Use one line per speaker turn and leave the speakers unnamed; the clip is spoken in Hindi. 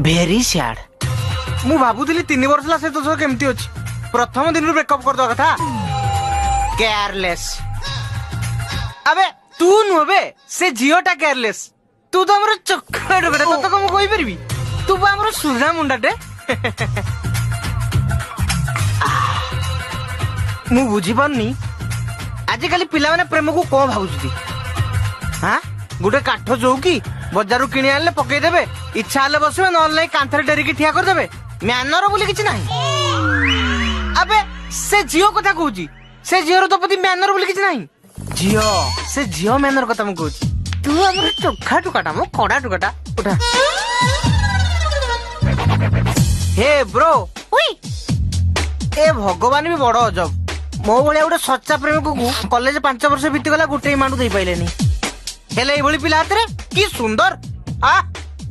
भेरी सैड। मु भाबुଥିଲି 3 वर्ष ला से तो सह केमती अछि प्रथम दिन ब्रेकअप कर दो कथा केयरलेस। अबे तू नुबे से जियोटा केयरलेस तू तो हमर चक्कर बेटा तो कम कोई परबी तू बा हमर सुरा मुंडाटे मु बुझी पारनी आज काली पिला माने प्रेम को कोन भाबुछती। हां गुटे काठ चौकी बजारू किणी आनले पकई देबे इच्छा हले बसबे न नहीं कांथरे डेरी की ठिया कर देबे मैनर बोली किछ नाही। अबे से जियो कथा कहूची से जियो तो पति मैनर बोली किछ नाही। जियो से जियो मैनर कथा मु कहूची तू हमर चोखा टुकाटा मो कोडा टुकाटा उठा। हे ब्रो ओई ए भगवान भी बड़ अजब मो भलिया गोटे सच्चा प्रेमिक को कॉलेज 5 वर्ष बीती गला गोटे मांडू दे पाइलेनी हेले ए भली पिला हाथ रे की सुंदर आ